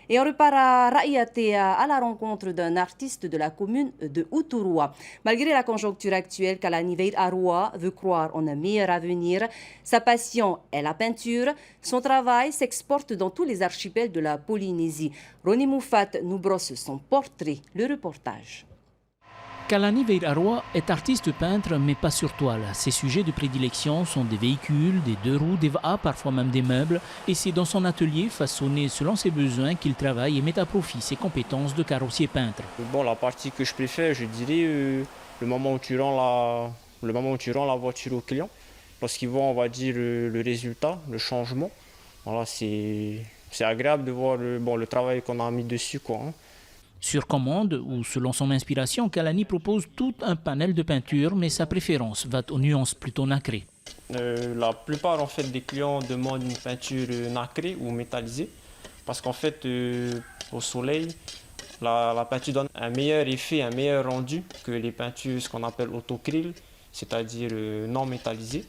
Et on repart à Raïatea à la rencontre d'un artiste de la commune de Outurua. Malgré la conjoncture actuelle, Kalani Veid Arua veut croire en un meilleur avenir. Sa passion est la peinture. Son travail s'exporte dans tous les archipels de la Polynésie. Roni Moufat nous brosse son portrait, le reportage. Kalani Veid Arua est artiste peintre, mais pas sur toile. Ses sujets de prédilection sont des véhicules, des deux roues, des vaas, parfois même des meubles. Et c'est dans son atelier, façonné selon ses besoins, qu'il travaille et met à profit ses compétences de carrossier peintre. Bon, la partie que je préfère, je dirais, le moment où tu rends la voiture au client. Lorsqu'il voit, on va dire, le résultat, le changement. Voilà, c'est agréable de voir le travail qu'on a mis dessus, quoi, hein. Sur commande ou selon son inspiration, Kalani propose tout un panel de peinture, mais sa préférence va aux nuances plutôt nacrées. La plupart en fait, des clients demandent une peinture nacrée ou métallisée parce qu'en fait, au soleil, la peinture donne un meilleur effet, un meilleur rendu que les peintures, ce qu'on appelle autocryl, c'est-à-dire non métallisées.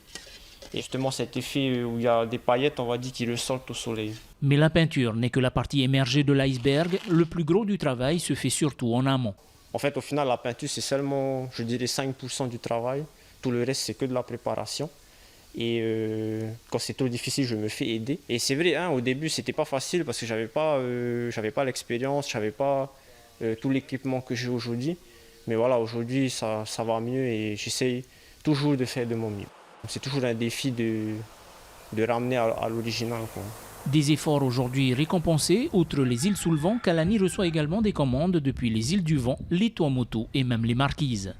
Et justement, cet effet où il y a des paillettes, on va dire, qui ressortent au soleil. Mais la peinture n'est que la partie émergée de l'iceberg. Le plus gros du travail se fait surtout en amont. En fait, au final, la peinture, c'est seulement, je dirais, 5% du travail. Tout le reste, c'est que de la préparation. Et quand c'est trop difficile, je me fais aider. Et c'est vrai, hein, au début, c'était pas facile parce que j'avais pas l'expérience, j'avais pas tout l'équipement que j'ai aujourd'hui. Mais voilà, aujourd'hui, ça va mieux et j'essaye toujours de faire de mon mieux. C'est toujours un défi de ramener à l'original, quoi. Des efforts aujourd'hui récompensés. Outre les îles sous le vent, Kalani reçoit également des commandes depuis les îles du Vent, les Tuamotu et même les Marquises.